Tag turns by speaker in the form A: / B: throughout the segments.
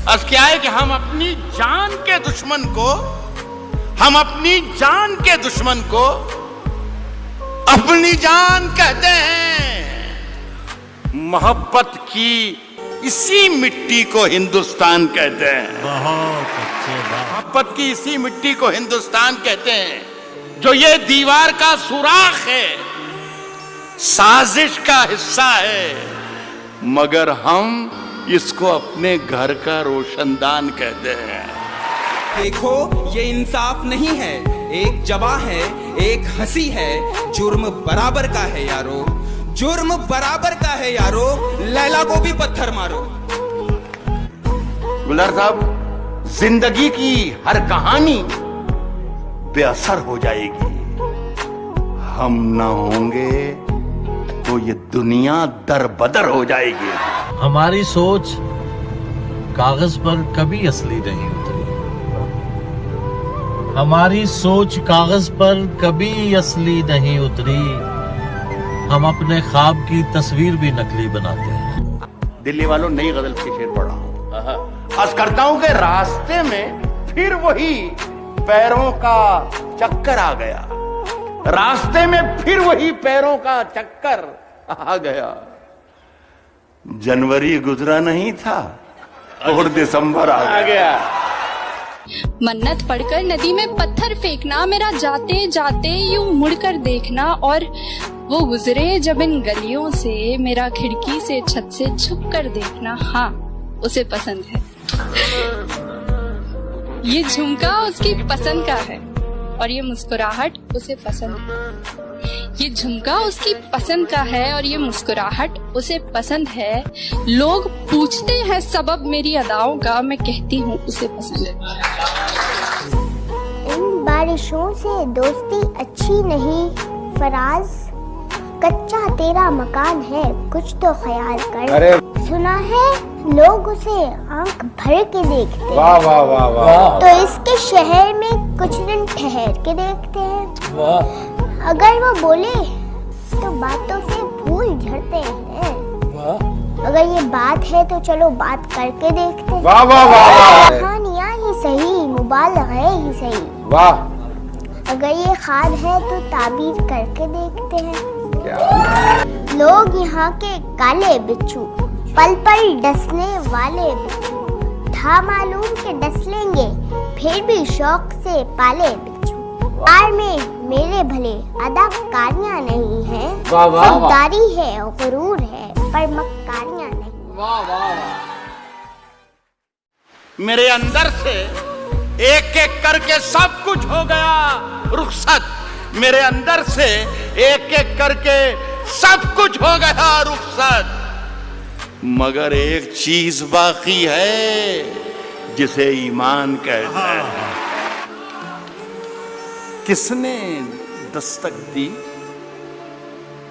A: अब क्या है कि हम अपनी जान के दुश्मन को अपनी जान कहते हैं। मोहब्बत की इसी मिट्टी को हिंदुस्तान कहते हैं।
B: बहुत अच्छे बात।
A: मोहब्बत की इसी मिट्टी को हिंदुस्तान कहते हैं, जो ये दीवार का सुराख है, साजिश का हिस्सा है, मगर हम इसको अपने घर का रोशनदान कहते हैं।
C: देखो ये इंसाफ नहीं है, एक जवा है, एक हंसी है, जुर्म बराबर का है यारो, जुर्म बराबर का है यारो, लैला को भी पत्थर मारो।
A: गुलजार साहब, जिंदगी की हर कहानी बेअसर हो जाएगी, हम ना होंगे तो ये दुनिया दरबदर हो जाएगी।
B: हमारी सोच कागज पर कभी असली नहीं उतरी, हमारी सोच कागज पर कभी असली नहीं उतरी, हम अपने ख्वाब की तस्वीर भी नकली बनाते हैं।
A: दिल्ली वालों, नई गजल के शेर पढ़ रहा हूं। अर्ज करता हूं कि रास्ते में फिर वही पैरों का चक्कर आ गया, रास्ते में फिर वही पैरों का चक्कर आ गया। जनवरी गुजरा नहीं था और दिसंबर आ गया।
D: मन्नत पढ़कर नदी में पत्थर फेंकना, मेरा जाते जाते यूं मुड़कर देखना, और वो गुजरे जब इन गलियों से, मेरा खिड़की से छत से छुप कर देखना, हाँ उसे पसंद है। ये झुमका उसकी पसंद का है और ये मुस्कुराहट उसे पसंद है। ये झुमका उसकी पसंद का है और ये मुस्कुराहट उसे पसंद है। लोग पूछते हैं सबब मेरी अदाओं का, मैं कहती हूँ उसे पसंद है।
E: इन बारिशों से दोस्ती अच्छी नहीं फराज, कच्चा तेरा मकान है, कुछ तो ख्याल कर। अरे सुना है लोग उसे आंख भर के देखते, वाह वाह वाह वाह, तो इसके शहर में कुछ दिन ठहर के देखते हैं। वाह। अगर वो बोले तो बातों से फूल झड़ते हैं, वाह। अगर ये बात है तो चलो बात करके देखते हैं, वाह वाह वाह। कहानियां ही सही, मुबालग़े ही सही, वाह। अगर ये ख्वाब है तो ताबीर करके देखते हैं। लोग यहाँ के काले बिच्छू, पल पल डसने वाले बिच्छू, था मालूम के डस लेंगे फिर भी शौक से पाले बिच्छू। प्यार में मेरे भले अदाकारियां नहीं है, खुददारी है गुरूर है पर मक्कारियां नहीं। वाह वाह वाह।
A: मेरे अंदर से एक एक करके सब कुछ हो गया रुखसत, मेरे अंदर से एक एक करके सब कुछ हो गया रुखसत, मगर एक चीज बाकी है जिसे ईमान कहते हैं। किसने दस्तक दी,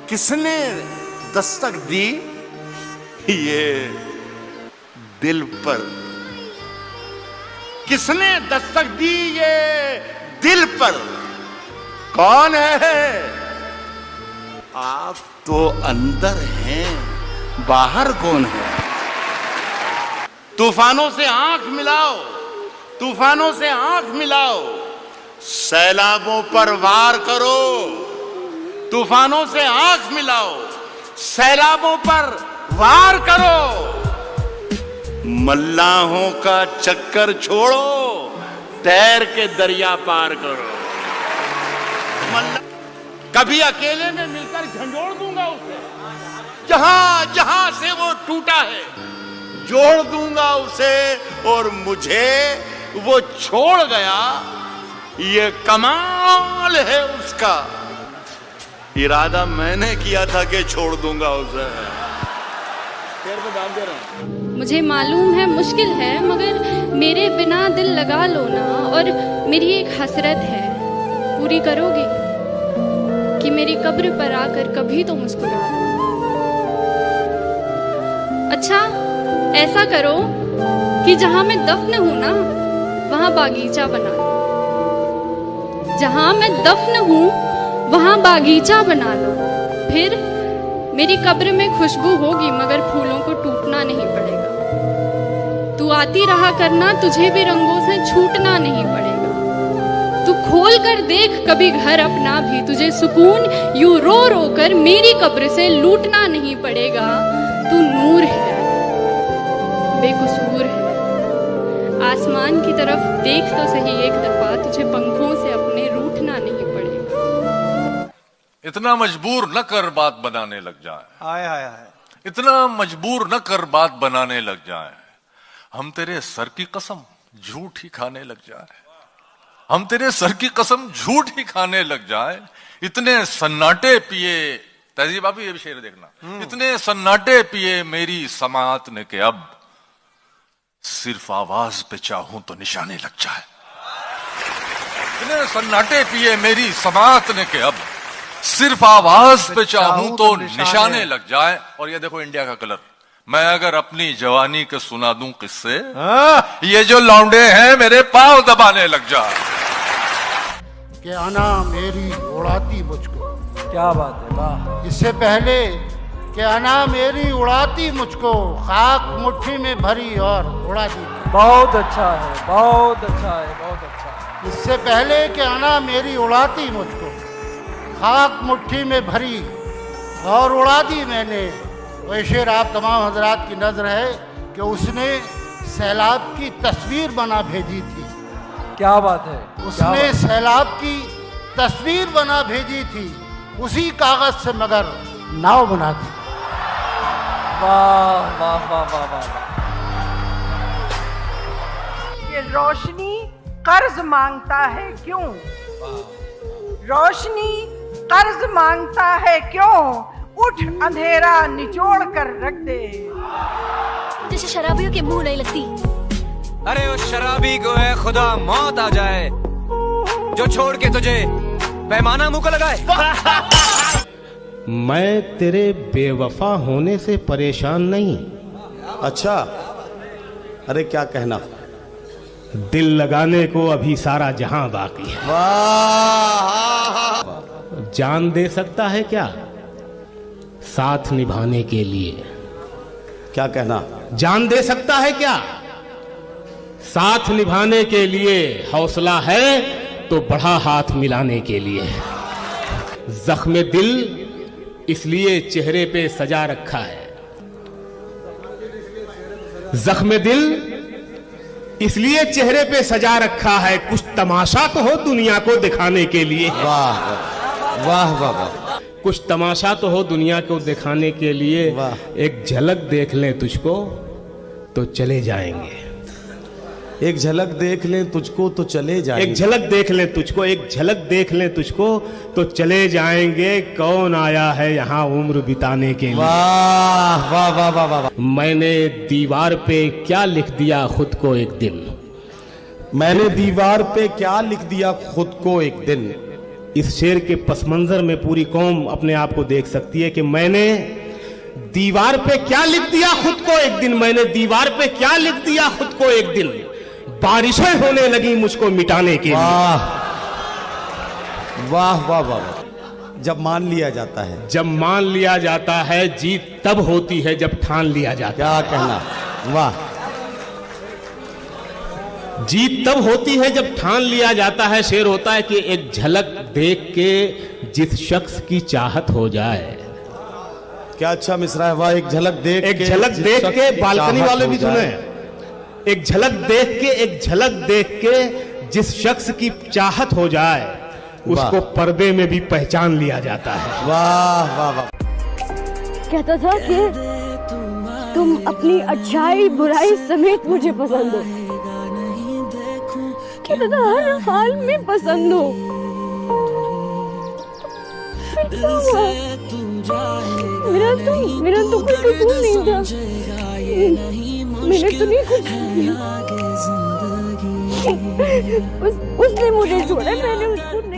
A: किसने दस्तक दी ये दिल पर, किसने दस्तक दी ये दिल पर, कौन है? आप तो अंदर हैं, बाहर कौन है? तूफानों से आंख मिलाओ, तूफानों से आंख मिलाओ, सैलाबों पर वार करो, तूफानों से आंख मिलाओ, सैलाबों पर वार करो, मल्लाहों का चक्कर छोड़ो, तैर के दरिया पार करो। कभी अकेले में मिलकर झंझोड़ दूंगा उसे, जहां जहां से वो टूटा है जोड़ दूंगा उसे, और मुझे वो छोड़ गया ये कमाल है उसका, इरादा मैंने किया था कि छोड़ दूंगा उसे। शेर पे दाम दे रहा हूं।
D: मुझे मालूम है मुश्किल है, मगर मेरे बिना दिल लगा लो ना, और मेरी एक हसरत है, पूरी करोगे कि मेरी कब्र पर आकर कभी तो मुस्कुरा दो। अच्छा ऐसा करो कि जहां मैं दफन हूं ना वहां बागीचा बना लो, जहां मैं दफन हूं वहां बागीचा बना लो, फिर मेरी कब्र में खुशबू होगी मगर फूलों को टूटना नहीं पड़ेगा। तू गाती रहा करना, तुझे भी रंगों से छूटना नहीं पड़ेगा। तू खोल कर देख कभी घर अपना भी, तुझे सुकून यूं रो रो कर मेरी कब्र से लूटना नहीं पड़ेगा। तू नूर है, बेकसूर है, आसमान की तरफ देख तो सही एक दफा, तुझे पंखों से अपने रूठना नहीं पड़ेगा।
F: इतना मजबूर न कर बात बनाने लग जाए,
G: हाय हाय हाय,
F: इतना मजबूर न कर बात बनाने लग जाए, हम तेरे सर की कसम झूठ ही खाने लग जाए, हम तेरे सर की कसम झूठ ही खाने लग जाए। इतने सन्नाटे पिए, तहजीब आप ये भी शेर देखना, इतने सन्नाटे पिए मेरी समात ने के अब सिर्फ आवाज पे चाहूं तो निशाने लग जाए। इतने सन्नाटे पिए मेरी समात ने के अब सिर्फ आवाज पे चाहूं तो निशाने लग जाए। और ये देखो इंडिया का कलर, मैं अगर अपनी जवानी के सुना दूं किस्से, ये जो लौंडे हैं मेरे पांव दबाने लग जाए।
H: कि आना मेरी उड़ाती मुझको,
G: क्या बात है, वाह।
H: इससे पहले कि आना मेरी उड़ाती मुझको, खाक मुट्ठी में भरी और उड़ा दी।
G: बहुत अच्छा है, बहुत अच्छा है, बहुत अच्छा है।
H: इससे पहले कि आना मेरी उड़ाती मुझको, खाक मुट्ठी में भरी और उड़ा दी मैंने। वह शेर आप तमाम हजरात की नजर है कि उसने सैलाब की तस्वीर बना भेजी थी।
G: क्या बात है,
H: उसने सैलाब की तस्वीर बना भेजी थी, उसी कागज से मगर नाव बना दी।
G: वाह वाह वाह वाह वाह।
I: ये रोशनी कर्ज मांगता है क्यों, रोशनी कर्ज मांगता है क्यों, उठ अंधेरा निचोड़ कर रख दे।
J: जैसे शराबियों के मुंह नहीं लगती।
C: अरे उस शराबी को है खुदा मौत आ जाए, जो छोड़ के तुझे पैमाना मुंह को लगाए।
K: मैं तेरे बेवफा होने से परेशान नहीं।
L: अच्छा, अरे क्या कहना।
K: दिल लगाने को अभी सारा जहां बाकी है।
L: वाह,
K: जान दे सकता है क्या साथ निभाने के लिए?
L: क्या कहना।
K: जान दे सकता है क्या साथ निभाने के लिए? हौसला है तो बढ़ा हाथ मिलाने के लिए। जख्म दिल इसलिए चेहरे पे सजा रखा है, जख्म दिल इसलिए चेहरे पे सजा रखा है, कुछ तमाशा तो हो दुनिया को दिखाने के लिए।
L: वाह वाह वाह वाह,
K: कुछ तमाशा तो हो दुनिया को दिखाने के लिए।
L: वाह।
K: एक झलक देख लें तुझको तो चले जाएंगे,
L: एक झलक देख लें तुझको तो चले जाएंगे।
K: एक झलक देख लें तुझको, एक झलक देख लें तुझको तो चले जाएंगे। कौन आया है यहाँ उम्र बिताने के लिए?
L: वाह वाह वाह वाह वाह।
K: मैंने दीवार पे क्या लिख दिया खुद को एक दिन,
L: मैंने दीवार पे क्या लिख दिया खुद को एक दिन।
K: इस शेर के पस मंजर में पूरी कौम अपने आप को देख सकती है कि मैंने दीवार पे क्या लिख दिया खुद को एक दिन, मैंने दीवार पे क्या लिख दिया खुद को एक दिन। बारिशें होने लगी मुझको मिटाने के लिए।
L: वाह वाह वाह। जब मान लिया जाता है,
K: जब मान लिया जाता है, जीत तब होती है जब ठान लिया जाता है।
L: क्या कहना। वाह।
K: जीत तब होती है जब ठान लिया जाता है। शेर होता है कि एक झलक देख के जिस शख्स की चाहत हो जाए।
L: क्या अच्छा मिसरा है। वाह। एक झलक देख,
K: एक झलक देख के, बालकनी वाले भी सुने, एक झलक देख के, एक झलक देख के जिस शख्स की चाहत हो जाए उसको पर्दे में भी पहचान लिया जाता है।
L: वाह वाह वाह।
J: कहता था कि तुम अपनी अच्छाई बुराई समेत मुझे पसंद हो, कहता था हर हाल में पसंद हो। मेरा तो कोई कसूर नहीं था, मैंने तो नहीं कुछ किया। उसने मुझे छोड़ा, मैंने उसको नहीं